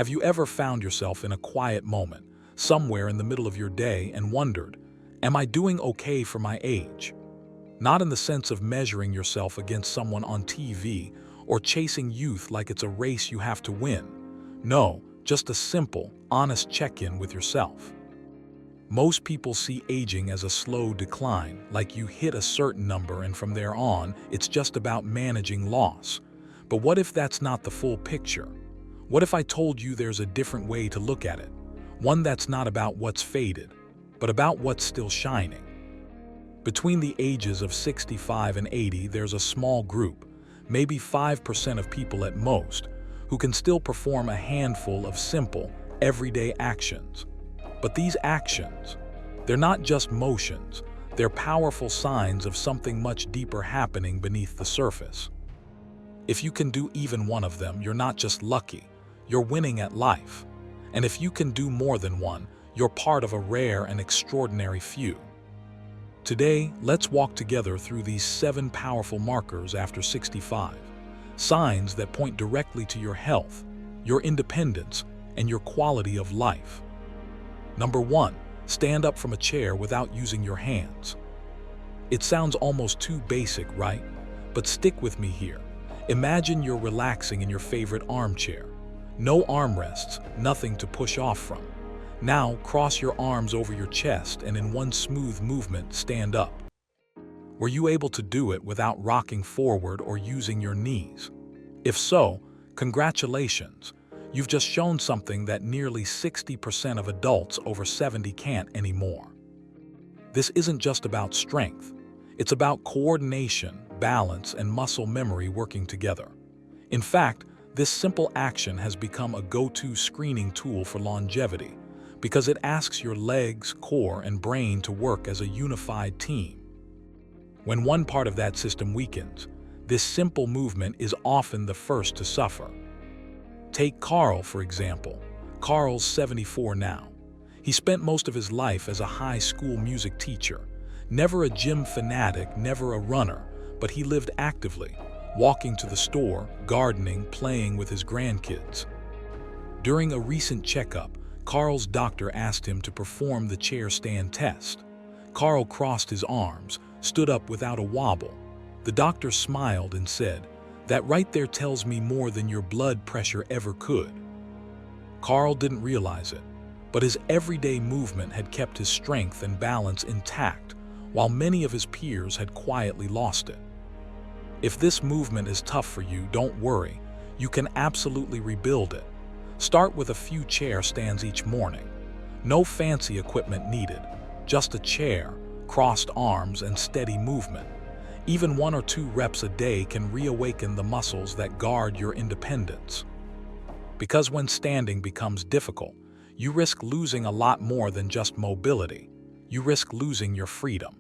Have you ever found yourself in a quiet moment, somewhere in the middle of your day, and wondered, am I doing okay for my age? Not in the sense of measuring yourself against someone on TV or chasing youth like it's a race you have to win. No, just a simple, honest check-in with yourself. Most people see aging as a slow decline, like you hit a certain number and from there on, it's just about managing loss. But what if that's not the full picture? What if I told you there's a different way to look at it? One that's not about what's faded, but about what's still shining. Between the ages of 65 and 80, there's a small group, maybe 5% of people at most, who can still perform a handful of simple, everyday actions. But these actions, they're not just motions, they're powerful signs of something much deeper happening beneath the surface. If you can do even one of them, you're not just lucky, you're winning at life. And if you can do more than one, you're part of a rare and extraordinary few. Today, let's walk together through these 7 powerful markers after 65, signs that point directly to your health, your independence, and your quality of life. Number 1, stand up from a chair without using your hands. It sounds almost too basic, right? But stick with me here. Imagine you're relaxing in your favorite armchair. No armrests, nothing to push off from. Now, cross your arms over your chest and in one smooth movement, stand up. Were you able to do it without rocking forward or using your knees? If so, congratulations. You've just shown something that nearly 60% of adults over 70 can't anymore. This isn't just about strength. It's about coordination, balance, and muscle memory working together. In fact, this simple action has become a go-to screening tool for longevity because it asks your legs, core, and brain to work as a unified team. When one part of that system weakens, this simple movement is often the first to suffer. Take Carl, for example. Carl's 74 now. He spent most of his life as a high school music teacher. Never a gym fanatic, never a runner, but he lived actively, walking to the store, gardening, playing with his grandkids. During a recent checkup, Carl's doctor asked him to perform the chair stand test. Carl crossed his arms, stood up without a wobble. The doctor smiled and said, "That right there tells me more than your blood pressure ever could." Carl didn't realize it, but his everyday movement had kept his strength and balance intact, while many of his peers had quietly lost it. If this movement is tough for you, don't worry. You can absolutely rebuild it. Start with a few chair stands each morning. No fancy equipment needed, just a chair, crossed arms, and steady movement. Even 1 or 2 reps a day can reawaken the muscles that guard your independence. Because when standing becomes difficult, you risk losing a lot more than just mobility. You risk losing your freedom.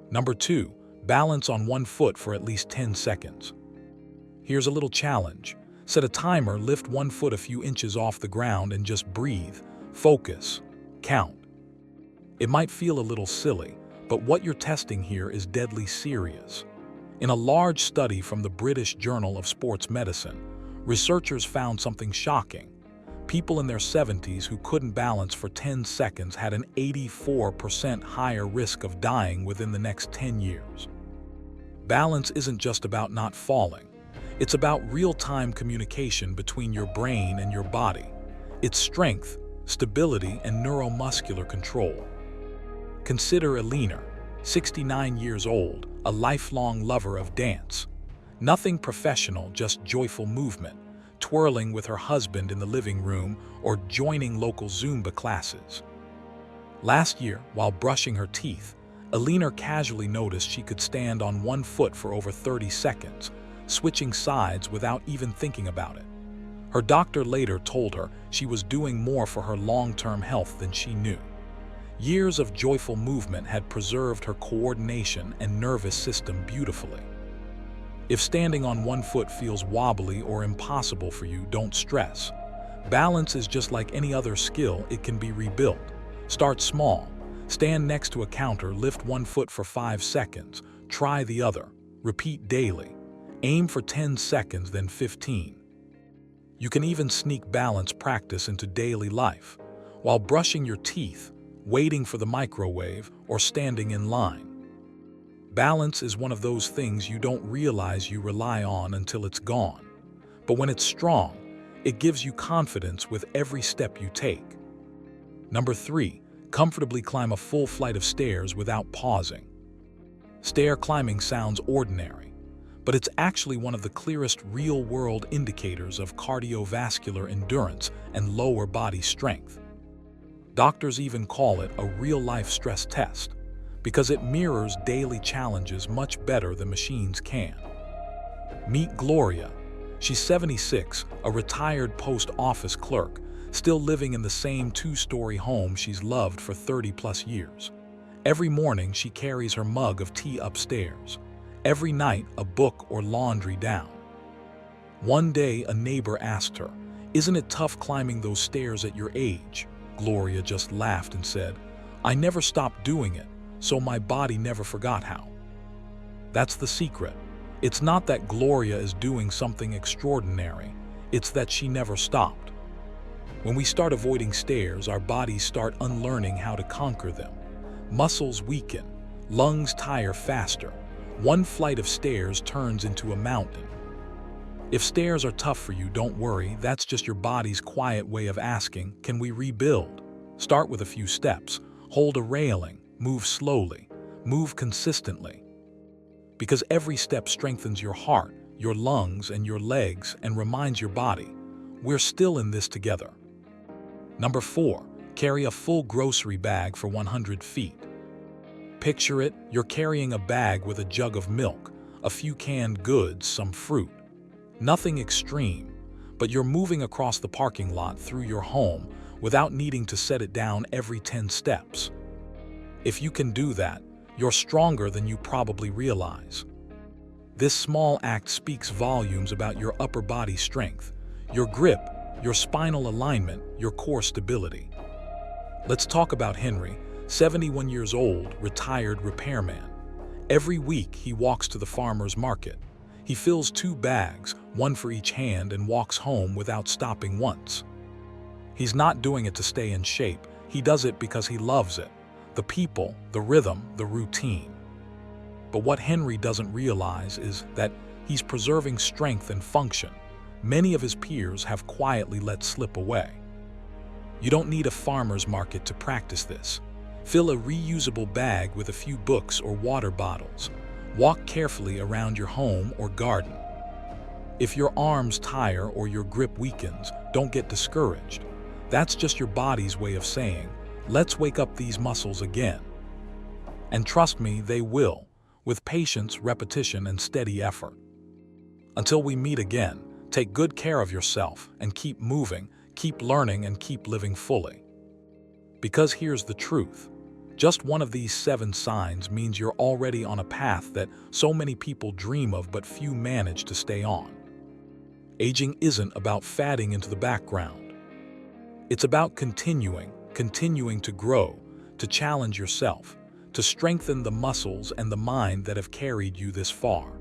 Number 2, balance on one foot for at least 10 seconds. Here's a little challenge. Set a timer, lift one foot a few inches off the ground and just breathe, focus, count. It might feel a little silly, but what you're testing here is deadly serious. In a large study from the British Journal of Sports Medicine, researchers found something shocking. People in their 70s who couldn't balance for 10 seconds had an 84% higher risk of dying within the next 10 years. Balance isn't just about not falling. It's about real-time communication between your brain and your body. It's strength, stability, and neuromuscular control. Consider Elena, 69 years old, a lifelong lover of dance. Nothing professional, just joyful movement, twirling with her husband in the living room or joining local Zumba classes. Last year, while brushing her teeth, Elena casually noticed she could stand on one foot for over 30 seconds, switching sides without even thinking about it. Her doctor later told her she was doing more for her long-term health than she knew. Years of joyful movement had preserved her coordination and nervous system beautifully. If standing on one foot feels wobbly or impossible for you, don't stress. Balance is just like any other skill, it can be rebuilt. Start small. Stand next to a counter, lift one foot for 5 seconds, try the other. Repeat daily. Aim for 10 seconds, then 15. You can even sneak balance practice into daily life, while brushing your teeth, waiting for the microwave, or standing in line. Balance is one of those things you don't realize you rely on until it's gone. But when it's strong, it gives you confidence with every step you take. Number 3, comfortably climb a full flight of stairs without pausing. Stair climbing sounds ordinary, but it's actually one of the clearest real-world indicators of cardiovascular endurance and lower body strength. Doctors even call it a real-life stress test, because it mirrors daily challenges much better than machines can. Meet Gloria. She's 76, a retired post office clerk, still living in the same 2-story home she's loved for 30+ years. Every morning she carries her mug of tea upstairs. Every night a book or laundry down. One day a neighbor asked her, "Isn't it tough climbing those stairs at your age?" Gloria just laughed and said, "I never stopped doing it, so my body never forgot how." That's the secret. It's not that Gloria is doing something extraordinary, it's that she never stopped. When we start avoiding stairs, our bodies start unlearning how to conquer them. Muscles weaken, lungs tire faster. One flight of stairs turns into a mountain. If stairs are tough for you, don't worry, that's just your body's quiet way of asking, can we rebuild? Start with a few steps, hold a railing, move slowly, move consistently. Because every step strengthens your heart, your lungs, and your legs and reminds your body, we're still in this together. Number 4, carry a full grocery bag for 100 feet. Picture it, you're carrying a bag with a jug of milk, a few canned goods, some fruit. Nothing extreme, but you're moving across the parking lot through your home without needing to set it down every 10 steps. If you can do that, you're stronger than you probably realize. This small act speaks volumes about your upper body strength, your grip, your spinal alignment, your core stability. Let's talk about Henry, 71 years old, retired repairman. Every week he walks to the farmer's market. He fills 2 bags, one for each hand, and walks home without stopping once. He's not doing it to stay in shape, he does it because he loves it. The people, the rhythm, the routine. But what Henry doesn't realize is that he's preserving strength and function many of his peers have quietly let slip away. You don't need a farmer's market to practice this. Fill a reusable bag with a few books or water bottles. Walk carefully around your home or garden. If your arms tire or your grip weakens, don't get discouraged. That's just your body's way of saying, let's wake up these muscles again. And trust me, they will, with patience, repetition, and steady effort. Until we meet again, take good care of yourself and keep moving, keep learning, and keep living fully. Because here's the truth. Just one of these 7 signs means you're already on a path that so many people dream of but few manage to stay on. Aging isn't about fading into the background. It's about continuing to grow, to challenge yourself, to strengthen the muscles and the mind that have carried you this far.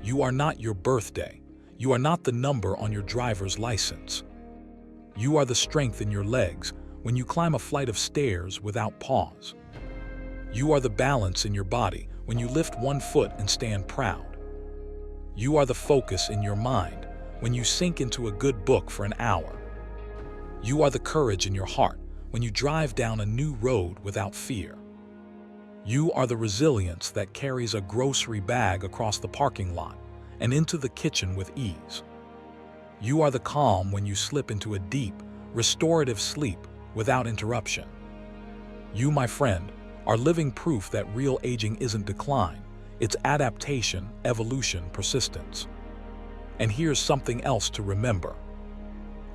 You are not your birthday. You are not the number on your driver's license. You are the strength in your legs when you climb a flight of stairs without pause. You are the balance in your body when you lift one foot and stand proud. You are the focus in your mind when you sink into a good book for an hour. You are the courage in your heart when you drive down a new road without fear. You are the resilience that carries a grocery bag across the parking lot and into the kitchen with ease. You are the calm when you slip into a deep, restorative sleep without interruption. You, my friend, are living proof that real aging isn't decline, it's adaptation, evolution, persistence. And here's something else to remember.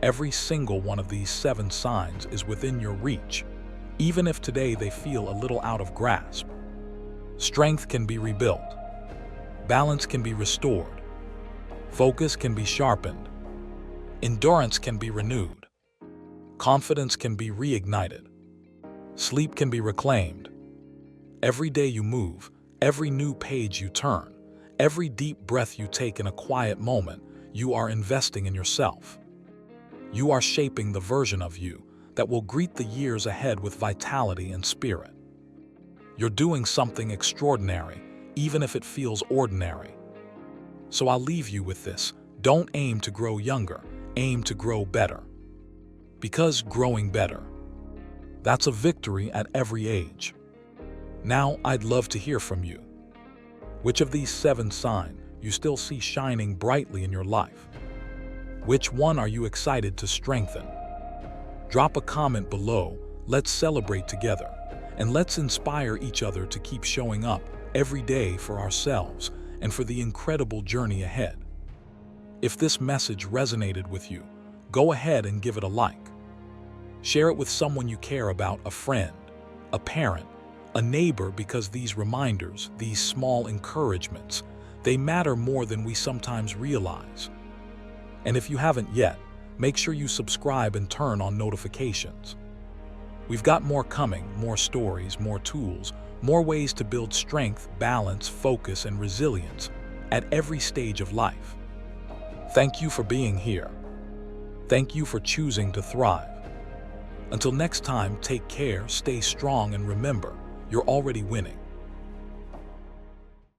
Every single one of these 7 signs is within your reach, even if today they feel a little out of grasp. Strength can be rebuilt. Balance can be restored. Focus can be sharpened. Endurance can be renewed. Confidence can be reignited. Sleep can be reclaimed. Every day you move, every new page you turn, every deep breath you take in a quiet moment, You are investing in yourself. You are shaping the version of you that will greet the years ahead with vitality and spirit. You're doing something extraordinary, even if it feels ordinary. So I'll leave you with this. Don't aim to grow younger, aim to grow better. Because growing better, that's a victory at every age. Now I'd love to hear from you. Which of these 7 signs you still see shining brightly in your life? Which one are you excited to strengthen? Drop a comment below, let's celebrate together, and let's inspire each other to keep showing up every day for ourselves and for the incredible journey ahead. If this message resonated with you, go ahead and give it a like. Share it with someone you care about, a friend, a parent, a neighbor, because these reminders, these small encouragements, they matter more than we sometimes realize. And if you haven't yet, make sure you subscribe and turn on notifications. We've got more coming, more stories, more tools, more ways to build strength, balance, focus, and resilience at every stage of life. Thank you for being here. Thank you for choosing to thrive. Until next time, take care, stay strong, and remember, you're already winning.